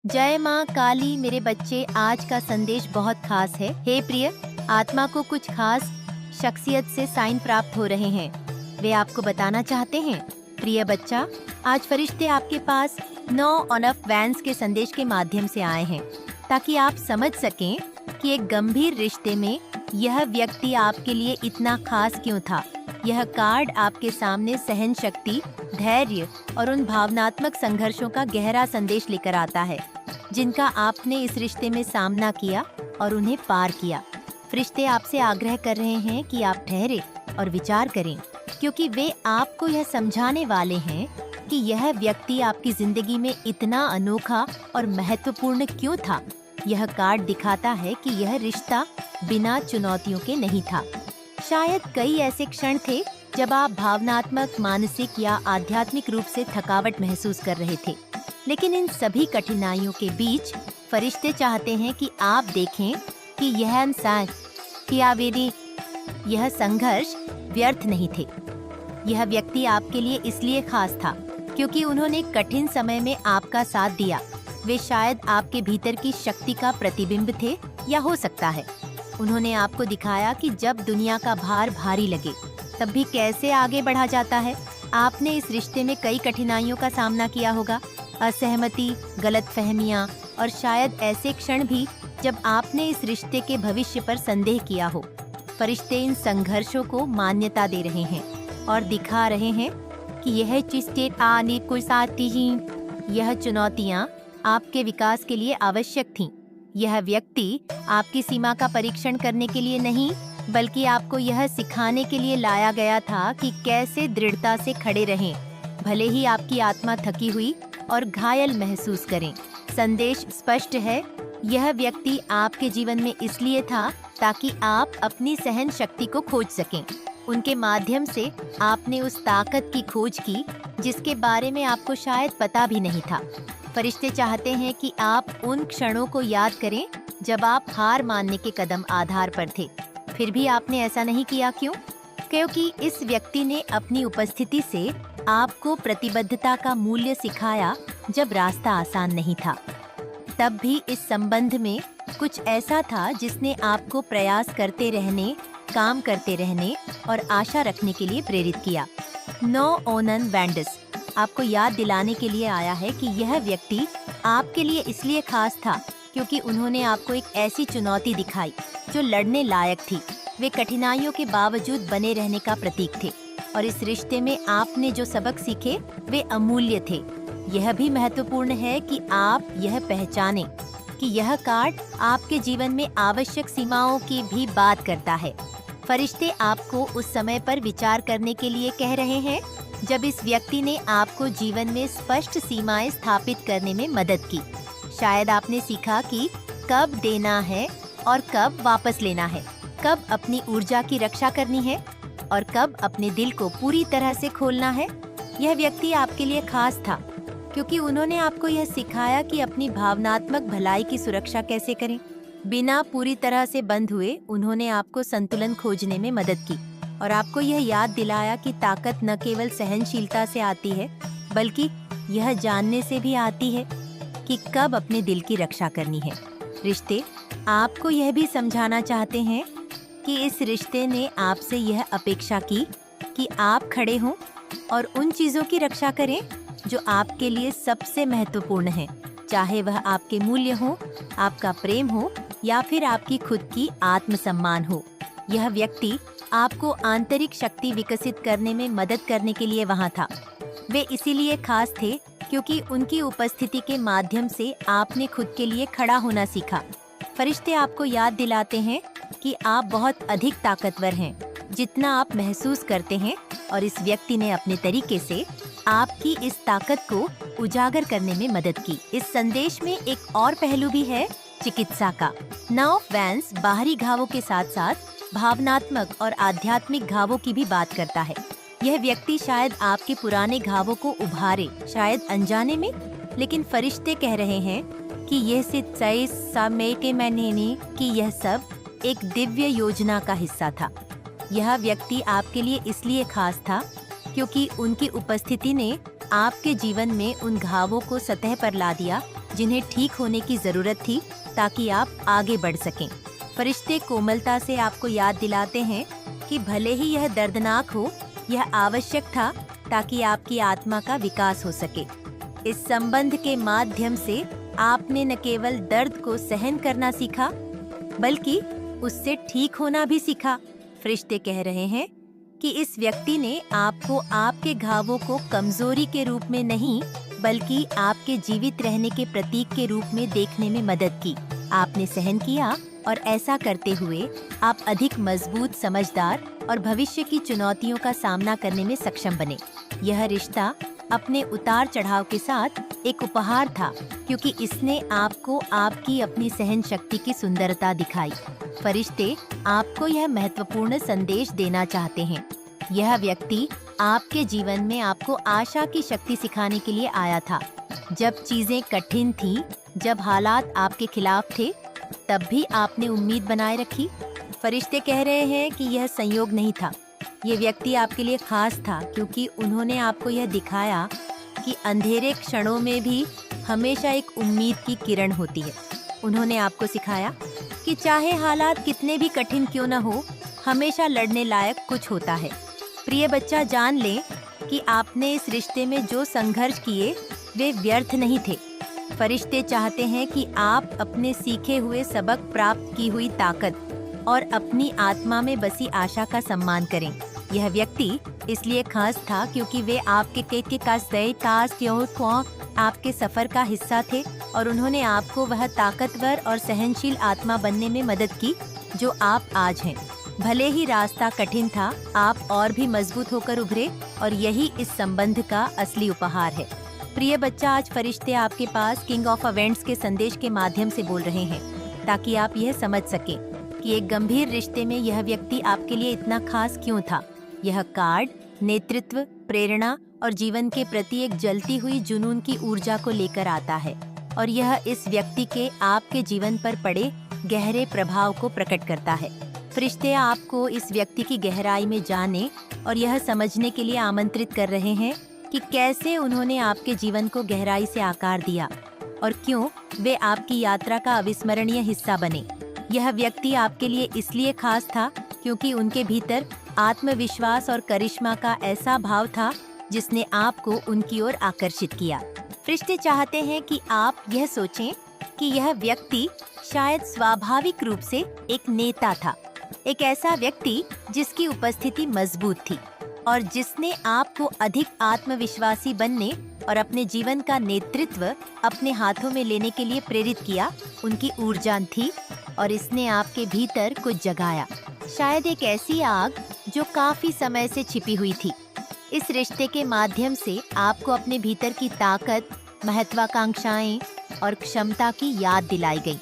जय माँ काली मेरे बच्चे, आज का संदेश बहुत खास है। हे प्रिय, आत्मा को कुछ खास शख्सियत से साइन प्राप्त हो रहे हैं। वे आपको बताना चाहते हैं। प्रिय बच्चा, आज फरिश्ते आपके पास 9 ऑनफ वैंस के संदेश के माध्यम से आए हैं, ताकि आप समझ सकें कि एक गंभीर रिश्ते में यह व्यक्ति आपके लिए इतना खास क्यों था। यह कार्ड आपके सामने सहन शक्ति, धैर्य और उन भावनात्मक संघर्षों का गहरा संदेश लेकर आता है, जिनका आपने इस रिश्ते में सामना किया और उन्हें पार किया। फरिश्ते आपसे आग्रह कर रहे हैं कि आप ठहरे और विचार करें, क्योंकि वे आपको यह समझाने वाले हैं कि यह व्यक्ति आपकी जिंदगी में इतना अनोखा और महत्वपूर्ण क्यों था। यह कार्ड दिखाता है कि यह रिश्ता बिना चुनौतियों के नहीं था। शायद कई ऐसे क्षण थे जब आप भावनात्मक, मानसिक या आध्यात्मिक रूप से थकावट महसूस कर रहे थे, लेकिन इन सभी कठिनाइयों के बीच फरिश्ते चाहते हैं कि आप देखें कि यह संघर्ष व्यर्थ नहीं थे। यह व्यक्ति आपके लिए इसलिए खास था क्योंकि उन्होंने कठिन समय में आपका साथ दिया। वे शायद आपके भीतर की शक्ति का प्रतिबिंब थे, या हो सकता है उन्होंने आपको दिखाया कि जब दुनिया का भार भारी लगे तब भी कैसे आगे बढ़ा जाता है। आपने इस रिश्ते में कई कठिनाइयों का सामना किया होगा, असहमति, गलतफहमियां और शायद ऐसे क्षण भी जब आपने इस रिश्ते के भविष्य पर संदेह किया हो। फरिश्ते इन संघर्षों को मान्यता दे रहे हैं और दिखा रहे हैं कि यह चुनौतियां आपके विकास के लिए आवश्यक थीं। यह व्यक्ति आपकी सीमा का परीक्षण करने के लिए नहीं, बल्कि आपको यह सिखाने के लिए लाया गया था कि कैसे दृढ़ता से खड़े रहें, भले ही आपकी आत्मा थकी हुई और घायल महसूस करें। संदेश स्पष्ट है, यह व्यक्ति आपके जीवन में इसलिए था ताकि आप अपनी सहन शक्ति को खोज सकें। उनके माध्यम से आपने उस ताकत की खोज की जिसके बारे में आपको शायद पता भी नहीं था। फरिश्ते चाहते हैं कि आप उन क्षणों को याद करें जब आप हार मानने के कदम आधार पर थे, फिर भी आपने ऐसा नहीं किया। क्यों? क्योंकि इस व्यक्ति ने अपनी उपस्थिति से आपको प्रतिबद्धता का मूल्य सिखाया जब रास्ता आसान नहीं था। तब भी इस संबंध में कुछ ऐसा था जिसने आपको प्रयास करते रहने, काम करते रहने और आशा रखने के लिए प्रेरित किया। 9 ओनन वैंडस आपको याद दिलाने के लिए आया है कि यह व्यक्ति आपके लिए इसलिए खास था क्योंकि उन्होंने आपको एक ऐसी चुनौती दिखाई जो लड़ने लायक थी। वे कठिनाइयों के बावजूद बने रहने का प्रतीक थे, और इस रिश्ते में आपने जो सबक सीखे वे अमूल्य थे। यह भी महत्वपूर्ण है कि आप यह पहचानें कि यह कार्ड आपके जीवन में आवश्यक सीमाओं की भी बात करता है। फरिश्ते आपको उस समय पर विचार करने के लिए कह रहे हैं जब इस व्यक्ति ने आपको जीवन में स्पष्ट सीमाएं स्थापित करने में मदद की। शायद आपने सीखा कि कब देना है और कब वापस लेना है, कब अपनी ऊर्जा की रक्षा करनी है और कब अपने दिल को पूरी तरह से खोलना है। यह व्यक्ति आपके लिए खास था क्योंकि उन्होंने आपको यह सिखाया कि अपनी भावनात्मक भलाई की सुरक्षा कैसे करें। बिना पूरी तरह से बंद हुए उन्होंने आपको संतुलन खोजने में मदद की और आपको यह याद दिलाया कि ताकत न केवल सहनशीलता से आती है, बल्कि यह जानने से भी आती है कि कब अपने दिल की रक्षा करनी है। रिश्ते आपको यह भी समझाना चाहते हैं कि इस रिश्ते ने आपसे यह अपेक्षा की कि आप खड़े हों और उन चीज़ों की रक्षा करें जो आपके लिए सबसे महत्वपूर्ण है, चाहे वह आपके मूल्य हो, आपका प्रेम हो या फिर आपकी खुद की आत्मसम्मान हो। यह व्यक्ति आपको आंतरिक शक्ति विकसित करने में मदद करने के लिए वहाँ था। वे इसीलिए खास थे क्योंकि उनकी उपस्थिति के माध्यम से आपने खुद के लिए खड़ा होना सीखा। फरिश्ते आपको याद दिलाते हैं कि आप बहुत अधिक ताकतवर हैं जितना आप महसूस करते हैं, और इस व्यक्ति ने अपने तरीके से आपकी इस ताकत को उजागर करने में मदद की। इस संदेश में एक और पहलू भी है, चिकित्सा का। 9 वैंस बाहरी घावों के साथ साथ भावनात्मक और आध्यात्मिक घावों की भी बात करता है। यह व्यक्ति शायद आपके पुराने घावों को उभारे, शायद अनजाने में, लेकिन फरिश्ते कह रहे हैं कि यह सब एक दिव्य योजना का हिस्सा था। यह व्यक्ति आपके लिए इसलिए खास था क्योंकि उनकी उपस्थिति ने आपके जीवन में उन घावों को सतह पर ला दिया जिन्हें ठीक होने की जरूरत थी ताकि आप आगे बढ़ सकें। फरिश्ते कोमलता से आपको याद दिलाते हैं कि भले ही यह दर्दनाक हो, यह आवश्यक था ताकि आपकी आत्मा का विकास हो सके। इस संबंध के माध्यम से आपने न केवल दर्द को सहन करना सीखा, बल्कि उससे ठीक होना भी सीखा। फरिश्ते कह रहे हैं कि इस व्यक्ति ने आपको आपके घावों को कमजोरी के रूप में नहीं, बल्कि आपके जीवित रहने के प्रतीक के रूप में देखने में मदद की। आपने सहन किया और ऐसा करते हुए आप अधिक मजबूत, समझदार और भविष्य की चुनौतियों का सामना करने में सक्षम बने। यह रिश्ता अपने उतार चढ़ाव के साथ एक उपहार था, क्योंकि इसने आपको आपकी अपनी सहन शक्ति की सुंदरता दिखाई। फरिश्ते आपको यह महत्वपूर्ण संदेश देना चाहते हैं। यह व्यक्ति आपके जीवन में आपको आशा की शक्ति सिखाने के लिए आया था। जब चीजें कठिन थीं, जब हालात आपके खिलाफ थे, तब भी आपने उम्मीद बनाए रखी। फरिश्ते कह रहे हैं कि यह संयोग नहीं था। ये व्यक्ति आपके लिए खास था, क्योंकि उन्होंने आपको यह दिखाया कि अंधेरे क्षणों में भी हमेशा एक उम्मीद की किरण होती है। उन्होंने आपको सिखाया कि चाहे हालात कितने भी कठिन क्यों न हो, हमेशा लड़ने लायक कुछ होता है। प्रिय बच्चा, जान ले कि आपने इस रिश्ते में जो संघर्ष किए वे व्यर्थ नहीं थे। फरिश्ते चाहते हैं कि आप अपने सीखे हुए सबक, प्राप्त की हुई ताकत और अपनी आत्मा में बसी आशा का सम्मान करें। यह व्यक्ति इसलिए खास था क्योंकि वे आपके सफर का हिस्सा थे और उन्होंने आपको वह ताकतवर और सहनशील आत्मा बनने में मदद की जो आप आज हैं। भले ही रास्ता कठिन था, आप और भी मजबूत होकर उभरे और यही इस संबंध का असली उपहार है। प्रिय बच्चा, आज फरिश्ते आपके पास किंग ऑफ इवेंट्स के संदेश के माध्यम से बोल रहे हैं, ताकि आप यह समझ सकें कि एक गंभीर रिश्ते में यह व्यक्ति आपके लिए इतना खास क्यों था। यह कार्ड नेतृत्व, प्रेरणा और जीवन के प्रति एक जलती हुई जुनून की ऊर्जा को लेकर आता है, और यह इस व्यक्ति के आपके जीवन पर पड़े गहरे प्रभाव को प्रकट करता है। फरिश्ते आपको इस व्यक्ति की गहराई में जाने और यह समझने के लिए आमंत्रित कर रहे हैं कि कैसे उन्होंने आपके जीवन को गहराई से आकार दिया और क्यों वे आपकी यात्रा का अविस्मरणीय हिस्सा बने। यह व्यक्ति आपके लिए इसलिए खास था क्योंकि उनके भीतर आत्मविश्वास और करिश्मा का ऐसा भाव था जिसने आपको उनकी ओर आकर्षित किया। फरिश्ते चाहते हैं कि आप यह सोचें कि यह व्यक्ति शायद स्वाभाविक रूप से एक नेता था, एक ऐसा व्यक्ति जिसकी उपस्थिति मजबूत थी और जिसने आपको अधिक आत्मविश्वासी बनने और अपने जीवन का नेतृत्व अपने हाथों में लेने के लिए प्रेरित किया। उनकी ऊर्जा थी और इसने आपके भीतर कुछ जगाया, शायद एक ऐसी आग जो काफी समय से छिपी हुई थी। इस रिश्ते के माध्यम से आपको अपने भीतर की ताकत, महत्वाकांक्षाएं और क्षमता की याद दिलाई गई।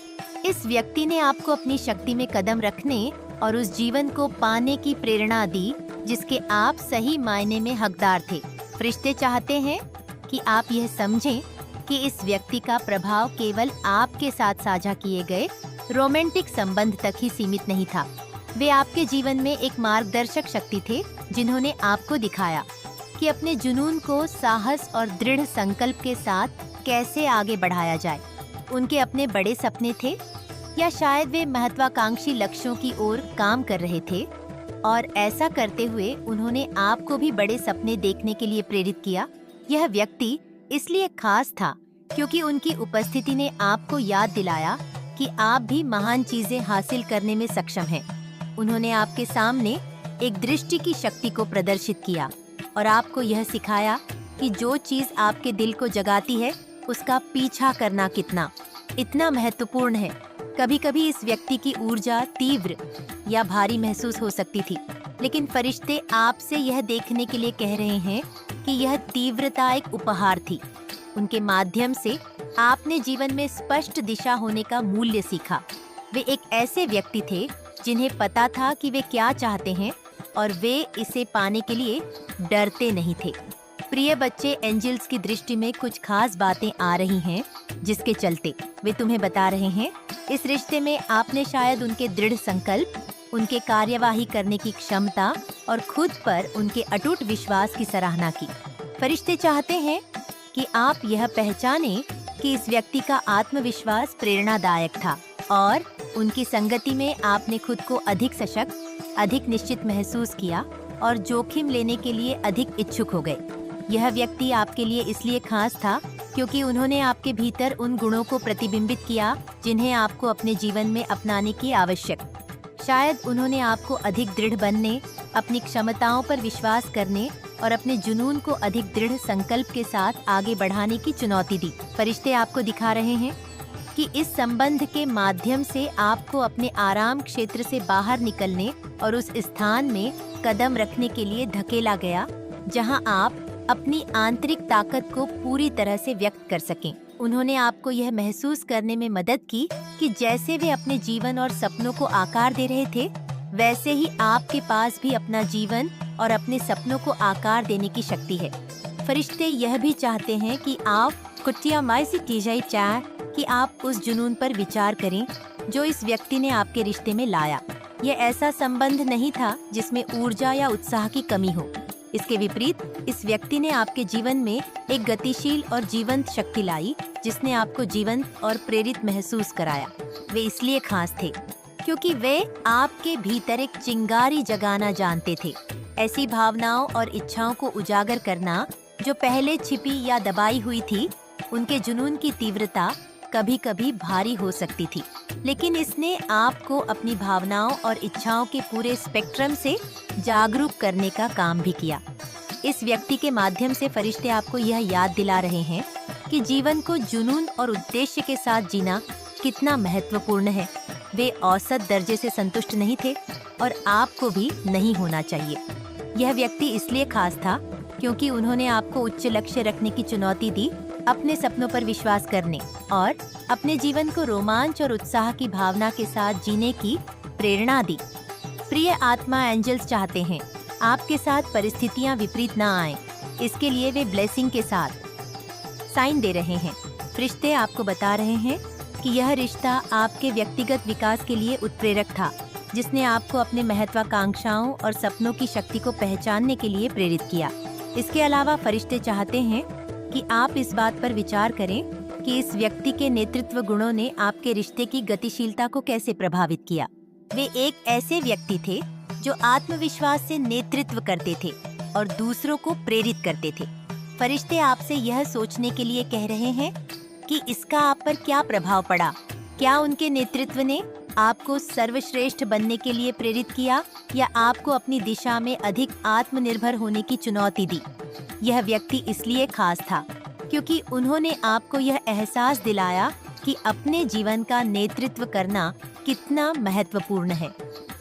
इस व्यक्ति ने आपको अपनी शक्ति में कदम रखने और उस जीवन को पाने की प्रेरणा दी जिसके आप सही मायने में हकदार थे। फरिश्ते चाहते हैं कि आप यह समझें कि इस व्यक्ति का प्रभाव केवल आपके साथ साझा किए गए रोमांटिक संबंध तक ही सीमित नहीं था। वे आपके जीवन में एक मार्गदर्शक शक्ति थे जिन्होंने आपको दिखाया कि अपने जुनून को साहस और दृढ़ संकल्प के साथ कैसे आगे बढ़ाया जाए। उनके अपने बड़े सपने थे, या शायद वे महत्वाकांक्षी लक्ष्यों की ओर काम कर रहे थे, और ऐसा करते हुए उन्होंने आपको भी बड़े सपने देखने के लिए प्रेरित किया। यह व्यक्ति इसलिए खास था क्योंकि उनकी उपस्थिति ने आपको याद दिलाया कि आप भी महान चीजें हासिल करने में सक्षम हैं। उन्होंने आपके सामने एक दृष्टि की शक्ति को प्रदर्शित किया और आपको यह सिखाया कि जो चीज आपके दिल को जगाती है उसका पीछा करना इतना महत्वपूर्ण है। कभी कभी इस व्यक्ति की ऊर्जा तीव्र या भारी महसूस हो सकती थी, लेकिन फरिश्ते आपसे यह देखने के लिए कह रहे हैं कि यह तीव्रता एक उपहार थी। उनके माध्यम से आपने जीवन में स्पष्ट दिशा होने का मूल्य सीखा। वे एक ऐसे व्यक्ति थे जिन्हें पता था कि वे क्या चाहते हैं और वे इसे पाने के लिए डरते नहीं थे। प्रिय बच्चे, एंजल्स की दृष्टि में कुछ खास बातें आ रही हैं जिसके चलते वे तुम्हें बता रहे हैं इस रिश्ते में आपने शायद उनके दृढ़ संकल्प, उनके कार्यवाही करने की क्षमता और खुद पर उनके अटूट विश्वास की सराहना की। फरिश्ते चाहते हैं कि आप यह पहचानें कि इस व्यक्ति का आत्मविश्वास प्रेरणादायक था और उनकी संगति में आपने खुद को अधिक सशक्त, अधिक निश्चित महसूस किया और जोखिम लेने के लिए अधिक इच्छुक हो गए। यह व्यक्ति आपके लिए इसलिए खास था क्योंकि उन्होंने आपके भीतर उन गुणों को प्रतिबिंबित किया जिन्हें आपको अपने जीवन में अपनाने की आवश्यक। शायद उन्होंने आपको अधिक दृढ़ बनने, अपनी क्षमताओं पर विश्वास करने और अपने जुनून को अधिक दृढ़ संकल्प के साथ आगे बढ़ाने की चुनौती दी। फरिश्ते आपको दिखा रहे हैं कि इस संबंध के माध्यम से आपको अपने आराम क्षेत्र से बाहर निकलने और उस स्थान में कदम रखने के लिए धकेला गया जहां आप अपनी आंतरिक ताकत को पूरी तरह से व्यक्त कर सकें। उन्होंने आपको यह महसूस करने में मदद की कि जैसे वे अपने जीवन और सपनों को आकार दे रहे थे, वैसे ही आपके पास भी अपना जीवन और अपने सपनों को आकार देने की शक्ति है। फरिश्ते यह भी चाहते हैं कि आप उस जुनून पर विचार करें जो इस व्यक्ति ने आपके रिश्ते में लाया। यह ऐसा संबंध नहीं था जिसमें ऊर्जा या उत्साह की कमी हो। इसके विपरीत इस व्यक्ति ने आपके जीवन में एक गतिशील और जीवंत शक्ति लाई जिसने आपको जीवंत और प्रेरित महसूस कराया। वे इसलिए खास थे क्योंकि वे आपके भीतर एक चिंगारी जगाना जानते थे। ऐसी भावनाओं और इच्छाओं को उजागर करना जो पहले छिपी या दबाई हुई थी। उनके जुनून की तीव्रता कभी कभी भारी हो सकती थी, लेकिन इसने आपको अपनी भावनाओं और इच्छाओं के पूरे स्पेक्ट्रम से जागरूक करने का काम भी किया। इस व्यक्ति के माध्यम से फरिश्ते आपको यह याद दिला रहे हैं कि जीवन को जुनून और उद्देश्य के साथ जीना कितना महत्वपूर्ण है। वे औसत दर्जे से संतुष्ट नहीं थे और आपको भी नहीं होना चाहिए। यह व्यक्ति इसलिए खास था क्योंकि उन्होंने आपको उच्च लक्ष्य रखने की चुनौती दी, अपने सपनों पर विश्वास करने और अपने जीवन को रोमांच और उत्साह की भावना के साथ जीने की प्रेरणा दी। प्रिय आत्मा एंजल्स चाहते हैं आपके साथ परिस्थितियां विपरीत ना आएं। इसके लिए वे ब्लेसिंग के साथ साइन दे रहे हैं। फरिश्ते आपको बता रहे हैं कि यह रिश्ता आपके व्यक्तिगत विकास के लिए उत्प्रेरक था, जिसने आपको अपने महत्वाकांक्षाओं और सपनों की शक्ति को पहचानने के लिए प्रेरित किया। इसके अलावा फरिश्ते चाहते हैं कि आप इस बात पर विचार करें कि इस व्यक्ति के नेतृत्व गुणों ने आपके रिश्ते की गतिशीलता को कैसे प्रभावित किया। वे एक ऐसे व्यक्ति थे जो आत्मविश्वास से नेतृत्व करते थे और दूसरों को प्रेरित करते थे। फरिश्ते आपसे यह सोचने के लिए कह रहे हैं कि इसका आप पर क्या प्रभाव पड़ा। क्या उनके नेतृत्व ने आपको सर्वश्रेष्ठ बनने के लिए प्रेरित किया या आपको अपनी दिशा में अधिक आत्मनिर्भर होने की चुनौती दी। यह व्यक्ति इसलिए खास था क्योंकि उन्होंने आपको यह एहसास दिलाया कि अपने जीवन का नेतृत्व करना कितना महत्वपूर्ण है।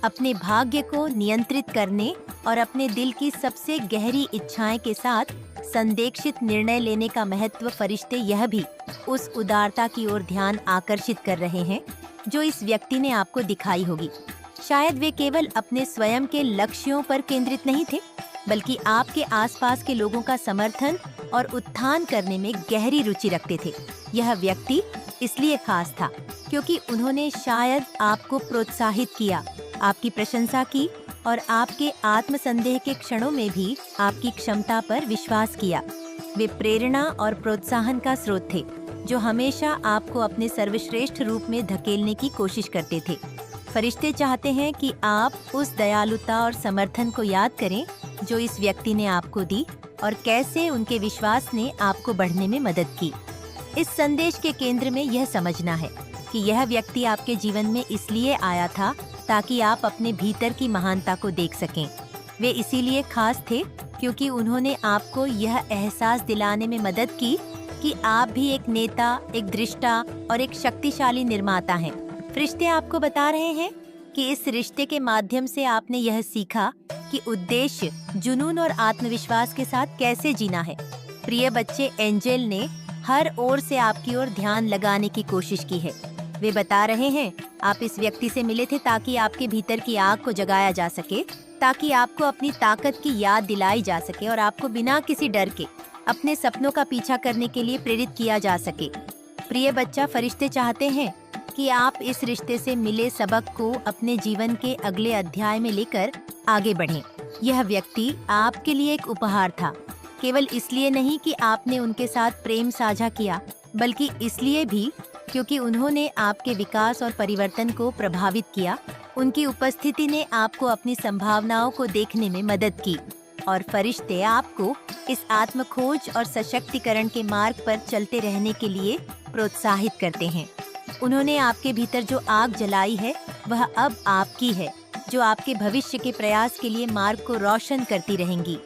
अपने भाग्य को नियंत्रित करने और अपने दिल की सबसे गहरी इच्छाएं के साथ संदेशित निर्णय लेने का महत्व। फरिश्ते यह भी उस उदारता की ओर ध्यान आकर्षित कर रहे हैं जो इस व्यक्ति ने आपको दिखाई होगी। शायद वे केवल अपने स्वयं के लक्ष्यों पर केंद्रित नहीं थे, बल्कि आपके आसपास के लोगों का समर्थन और उत्थान करने में गहरी रुचि रखते थे। यह व्यक्ति इसलिए खास था क्योंकि उन्होंने शायद आपको प्रोत्साहित किया, आपकी प्रशंसा की और आपके आत्मसंदेह के क्षणों में भी आपकी क्षमता पर विश्वास किया। वे प्रेरणा और प्रोत्साहन का स्रोत थे जो हमेशा आपको अपने सर्वश्रेष्ठ रूप में धकेलने की कोशिश करते थे। फरिश्ते चाहते हैं कि आप उस दयालुता और समर्थन को याद करें जो इस व्यक्ति ने आपको दी और कैसे उनके विश्वास ने आपको बढ़ने में मदद की। इस संदेश के केंद्र में यह समझना है कि यह व्यक्ति आपके जीवन में इसलिए आया था ताकि आप अपने भीतर की महानता को देख सकें। वे इसीलिए खास थे क्योंकि उन्होंने आपको यह एहसास दिलाने में मदद की कि आप भी एक नेता, एक दृष्टा और एक शक्तिशाली निर्माता हैं। फरिश्ते आपको बता रहे हैं कि इस रिश्ते के माध्यम से आपने यह सीखा कि उद्देश्य, जुनून और आत्मविश्वास के साथ कैसे जीना है। प्रिय बच्चे, एंजल ने हर ओर से आपकी ओर ध्यान लगाने की कोशिश की है। वे बता रहे हैं आप इस व्यक्ति से मिले थे ताकि आपके भीतर की आग को जगाया जा सके, ताकि आपको अपनी ताकत की याद दिलाई जा सके और आपको बिना किसी डर के अपने सपनों का पीछा करने के लिए प्रेरित किया जा सके। प्रिय बच्चा, फरिश्ते चाहते हैं कि आप इस रिश्ते से मिले सबक को अपने जीवन के अगले अध्याय में लेकर आगे बढ़ें। यह व्यक्ति आपके लिए एक उपहार था, केवल इसलिए नहीं कि आपने उनके साथ प्रेम साझा किया, बल्कि इसलिए भी क्योंकि उन्होंने आपके विकास और परिवर्तन को प्रभावित किया। उनकी उपस्थिति ने आपको अपनी संभावनाओं को देखने में मदद की और फरिश्ते आपको इस आत्मखोज और सशक्तिकरण के मार्ग पर चलते रहने के लिए प्रोत्साहित करते हैं। उन्होंने आपके भीतर जो आग जलाई है वह अब आपकी है, जो आपके भविष्य के प्रयास के लिए मार्ग को रोशन करती रहेंगी।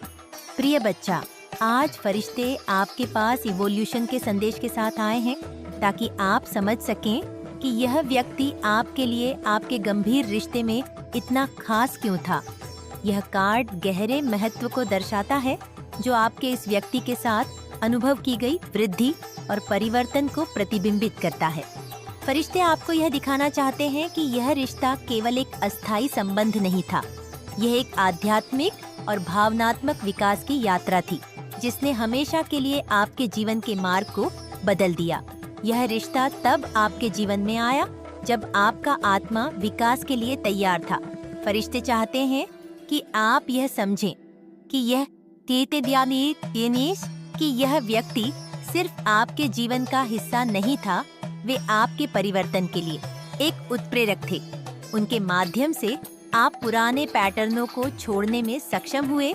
प्रिय बच्चा, आज फरिश्ते आपके पास इवोल्यूशन के संदेश के साथ आए हैं ताकि आप समझ सकें कि यह व्यक्ति आपके लिए आपके गंभीर रिश्ते में इतना खास क्यों था। यह कार्ड गहरे महत्व को दर्शाता है जो आपके इस व्यक्ति के साथ अनुभव की गई वृद्धि और परिवर्तन को प्रतिबिंबित करता है। फरिश्ते आपको यह दिखाना चाहते हैं कि यह रिश्ता केवल एक अस्थायी संबंध नहीं था, यह एक आध्यात्मिक और भावनात्मक विकास की यात्रा थी जिसने हमेशा के लिए आपके जीवन के मार्ग को बदल दिया। यह रिश्ता तब आपके जीवन में आया जब आपका आत्मा विकास के लिए तैयार था। फरिश्ते चाहते हैं कि आप यह समझें कि यह व्यक्ति सिर्फ आपके जीवन का हिस्सा नहीं था, वे आपके परिवर्तन के लिए एक उत्प्रेरक थे। उनके माध्यम से आप पुराने पैटर्नों को छोड़ने में सक्षम हुए,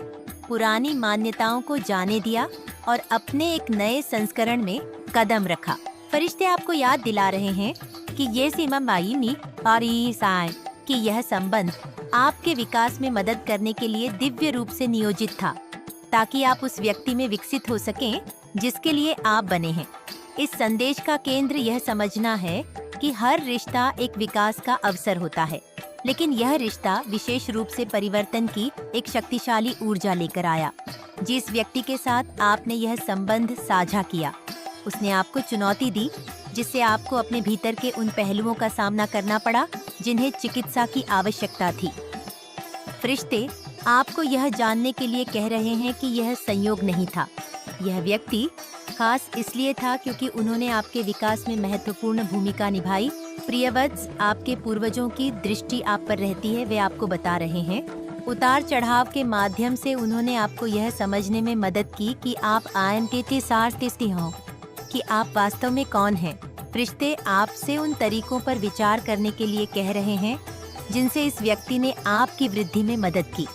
पुरानी मान्यताओं को जाने दिया और अपने एक नए संस्करण में कदम रखा। फरिश्ते आपको याद दिला रहे हैं कि ये कि यह संबंध आपके विकास में मदद करने के लिए दिव्य रूप से नियोजित था ताकि आप उस व्यक्ति में विकसित हो सकें जिसके लिए आप बने हैं। इस संदेश का केंद्र यह समझना है कि हर रिश्ता एक विकास का अवसर होता है, लेकिन यह रिश्ता विशेष रूप से परिवर्तन की एक शक्तिशाली ऊर्जा लेकर आया। जिस व्यक्ति के साथ आपने यह संबंध साझा किया, उसने आपको चुनौती दी जिससे आपको अपने भीतर के उन पहलुओं का सामना करना पड़ा जिन्हें चिकित्सा की आवश्यकता थी। फरिश्ते आपको यह जानने के लिए कह रहे हैं कि यह संयोग नहीं था। यह व्यक्ति खास इसलिए था क्योंकि उन्होंने आपके विकास में महत्वपूर्ण भूमिका निभाई। प्रियवत्स, आपके पूर्वजों की दृष्टि आप पर रहती है, वे आपको बता रहे हैं। उतार चढ़ाव के माध्यम से उन्होंने आपको यह समझने में मदद की कि आप हो, कि आप वास्तव में कौन हैं। फरिश्ते आपसे उन तरीकों पर विचार करने के लिए कह रहे हैं जिनसे इस व्यक्ति ने आपकी वृद्धि में मदद की।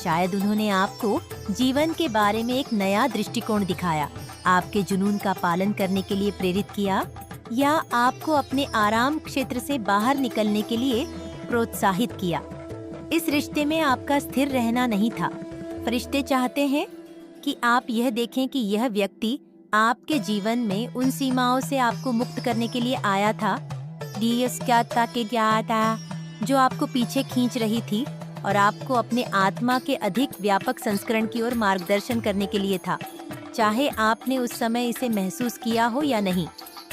शायद उन्होंने आपको जीवन के बारे में एक नया दृष्टिकोण दिखाया, आपके जुनून का पालन करने के लिए प्रेरित किया या आपको अपने आराम क्षेत्र से बाहर निकलने के लिए प्रोत्साहित किया। इस रिश्ते में आपका स्थिर रहना नहीं था। फरिश्ते चाहते हैं कि आप यह देखें कि यह व्यक्ति आपके जीवन में उन सीमाओं से आपको मुक्त करने के लिए आया था जो आपको पीछे खींच रही थी और आपको अपने आत्मा के अधिक व्यापक संस्करण की ओर मार्गदर्शन करने के लिए था, चाहे आपने उस समय इसे महसूस किया हो या नहीं।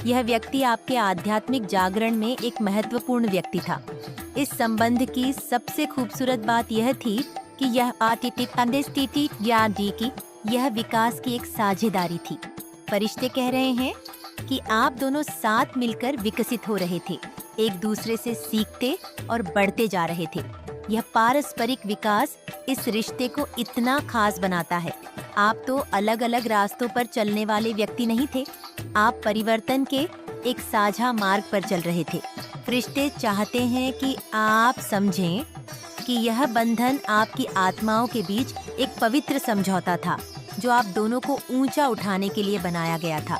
यह व्यक्ति आपके आध्यात्मिक जागरण में एक महत्वपूर्ण व्यक्ति था। इस संबंध की सबसे खूबसूरत बात यह थी कि यह विकास की एक साझेदारी थी। फरिश्ते कह रहे हैं कि आप दोनों साथ मिलकर विकसित हो रहे थे, एक दूसरे से सीखते और बढ़ते जा रहे थे। यह पारस्परिक विकास इस रिश्ते को इतना खास बनाता है। आप तो अलग अलग रास्तों पर चलने वाले व्यक्ति नहीं थे, आप परिवर्तन के एक साझा मार्ग पर चल रहे थे। फरिश्ते चाहते हैं कि आप समझें कि यह बंधन आपकी आत्माओं के बीच एक पवित्र समझौता था जो आप दोनों को ऊंचा उठाने के लिए बनाया गया था।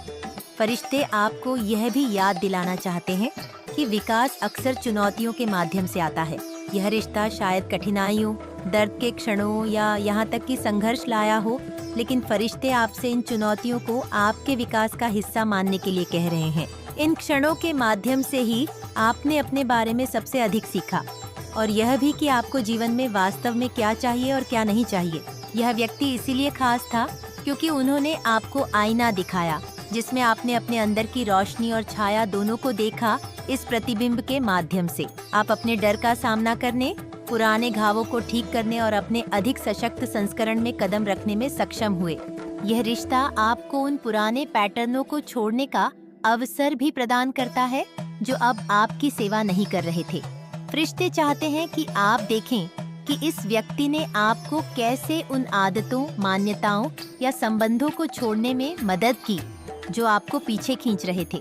फरिश्ते आपको यह भी याद दिलाना चाहते हैं कि विकास अक्सर चुनौतियों के माध्यम से आता है। यह रिश्ता शायद कठिनाइयों, दर्द के क्षणों या यहाँ तक कि संघर्ष लाया हो, लेकिन फरिश्ते आपसे इन चुनौतियों को आपके विकास का हिस्सा मानने के लिए कह रहे हैं। इन क्षणों के माध्यम से ही आपने अपने बारे में सबसे अधिक सीखा और यह भी कि आपको जीवन में वास्तव में क्या चाहिए और क्या नहीं चाहिए। यह व्यक्ति इसीलिए खास था क्योंकि उन्होंने आपको आईना दिखाया जिसमें आपने अपने अंदर की रोशनी और छाया दोनों को देखा। इस प्रतिबिंब के माध्यम से आप अपने डर का सामना करने, पुराने घावों को ठीक करने और अपने अधिक सशक्त संस्करण में कदम रखने में सक्षम हुए। यह रिश्ता आपको उन पुराने पैटर्नों को छोड़ने का अवसर भी प्रदान करता है जो अब आपकी सेवा नहीं कर रहे थे। फरिश्ते चाहते हैं कि आप देखें कि इस व्यक्ति ने आपको कैसे उन आदतों, मान्यताओं या संबंधों को छोड़ने में मदद की जो आपको पीछे खींच रहे थे।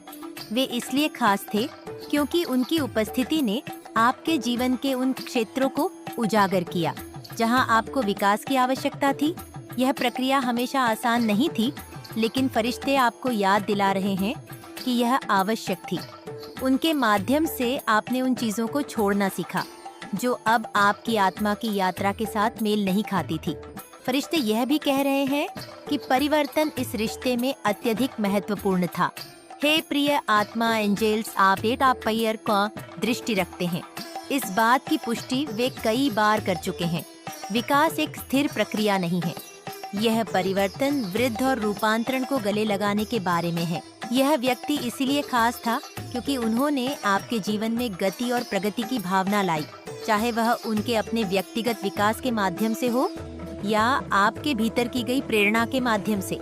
वे इसलिए खास थे क्योंकि उनकी उपस्थिति ने आपके जीवन के उन क्षेत्रों को उजागर किया जहां आपको विकास की आवश्यकता थी। यह प्रक्रिया हमेशा आसान नहीं थी, लेकिन फरिश्ते आपको याद दिला रहे हैं कि यह आवश्यक थी। उनके माध्यम से आपने उन चीजों को छोड़ना सीखा जो अब आपकी आत्मा की यात्रा के साथ मेल नहीं खाती थी। फरिश्ते यह भी कह रहे हैं कि परिवर्तन इस रिश्ते में अत्यधिक महत्वपूर्ण था। हे प्रिय आत्मा एंजेल्स, आप डेटा पैर का दृष्टि रखते हैं। इस बात की पुष्टि वे कई बार कर चुके हैं। विकास एक स्थिर प्रक्रिया नहीं है। यह परिवर्तन, वृद्धि और रूपांतरण को गले लगाने के बारे में है। यह व्यक्ति इसीलिए खास था क्योंकि उन्होंने आपके जीवन में गति और प्रगति की भावना लाई, चाहे वह उनके अपने व्यक्तिगत विकास के माध्यम से हो या आपके भीतर की गई प्रेरणा के माध्यम से।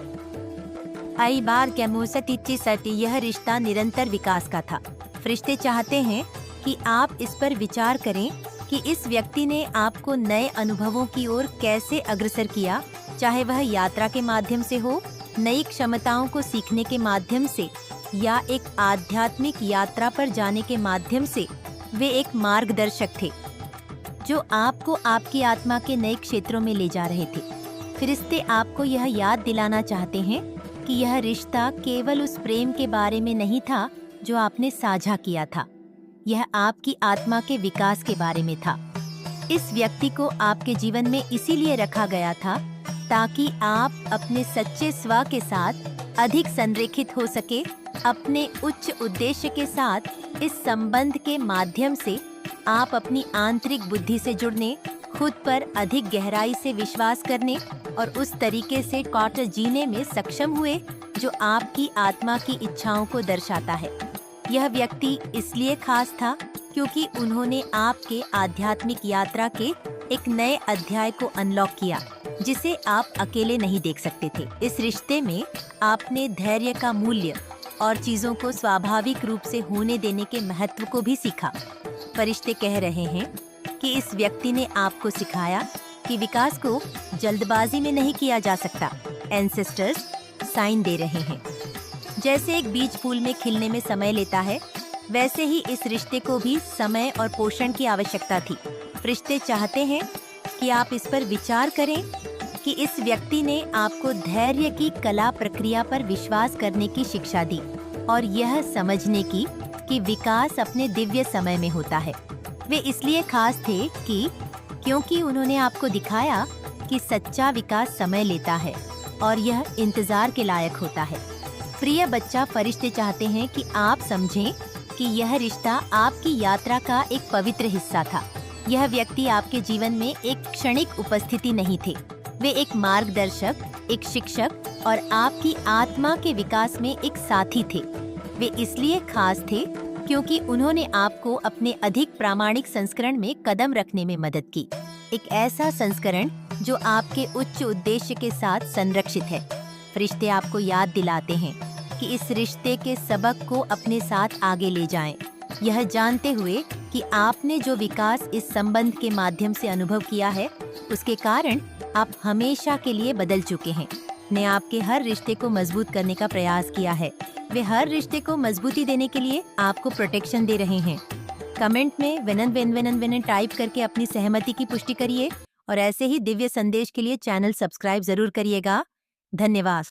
आई बार कैमोसटिच्ची यह रिश्ता निरंतर विकास का था। फरिश्ते चाहते हैं कि आप इस पर विचार करें कि इस व्यक्ति ने आपको नए अनुभवों की ओर कैसे अग्रसर किया, चाहे वह यात्रा के माध्यम से हो, नई क्षमताओं को सीखने के माध्यम से या एक आध्यात्मिक यात्रा पर जाने के माध्यम से। वे एक मार्गदर्शक थे जो आपको आपकी आत्मा के नए क्षेत्रों में ले जा रहे थे। फरिश्ते आपको यह याद दिलाना चाहते हैं कि यह रिश्ता केवल उस प्रेम के बारे में नहीं था जो आपने साझा किया था, यह आपकी आत्मा के विकास के बारे में था। इस व्यक्ति को आपके जीवन में इसीलिए रखा गया था ताकि आप अपने सच्चे स्व के साथ अधिक संरेखित हो सके। अपने उच्च उद्देश्य के साथ इस संबंध के माध्यम से आप अपनी आंतरिक बुद्धि से जुड़ने, खुद पर अधिक गहराई से विश्वास करने और उस तरीके से क्वार्टर जीने में सक्षम हुए जो आपकी आत्मा की इच्छाओं को दर्शाता है। यह व्यक्ति इसलिए खास था क्योंकि उन्होंने आपके आध्यात्मिक यात्रा के एक नए अध्याय को अनलॉक किया जिसे आप अकेले नहीं देख सकते थे। इस रिश्ते में आपने धैर्य का मूल्य और चीजों को स्वाभाविक रूप से होने देने के महत्व को भी सीखा। फरिश्ते कह रहे हैं कि इस व्यक्ति ने आपको सिखाया कि विकास को जल्दबाजी में नहीं किया जा सकता। एंसेस्टर्स साइन दे रहे हैं। जैसे एक बीज फूल में खिलने में समय लेता है, वैसे ही इस रिश्ते को भी समय और पोषण की आवश्यकता थी। फरिश्ते चाहते हैं कि आप इस पर विचार करें कि इस व्यक्ति ने आपको धैर्य की कला प्रक्रिया पर विश्वास करने की शिक्षा दी और यह समझने की कि विकास अपने दिव्य समय में होता है। वे इसलिए खास थे क्योंकि उन्होंने आपको दिखाया कि सच्चा विकास समय लेता है और यह इंतजार के लायक होता है। प्रिय बच्चा, फरिश्ते चाहते हैं कि आप समझें कि यह रिश्ता आपकी यात्रा का एक पवित्र हिस्सा था। यह व्यक्ति आपके जीवन में एक क्षणिक उपस्थिति नहीं थे। वे एक मार्गदर्शक, एक शिक्षक और आपकी आत्मा के विकास में एक साथी थे। वे इसलिए खास थे क्योंकि उन्होंने आपको अपने अधिक प्रामाणिक संस्करण में कदम रखने में मदद की। एक ऐसा संस्करण जो आपके उच्च उद्देश्य के साथ संरक्षित है। फरिश्ते आपको याद दिलाते हैं कि इस रिश्ते के सबक को अपने साथ आगे ले जाएं, यह जानते हुए कि आपने जो विकास इस संबंध के माध्यम से अनुभव किया है, उसके कारण आप हमेशा के लिए बदल चुके हैं। ने आपके हर रिश्ते को मजबूत करने का प्रयास किया है। वे हर रिश्ते को मजबूती देने के लिए आपको प्रोटेक्शन दे रहे हैं। कमेंट में वेनन टाइप करके अपनी सहमति की पुष्टि करिए और ऐसे ही दिव्य संदेश के लिए चैनल सब्सक्राइब जरूर करिएगा। धन्यवाद।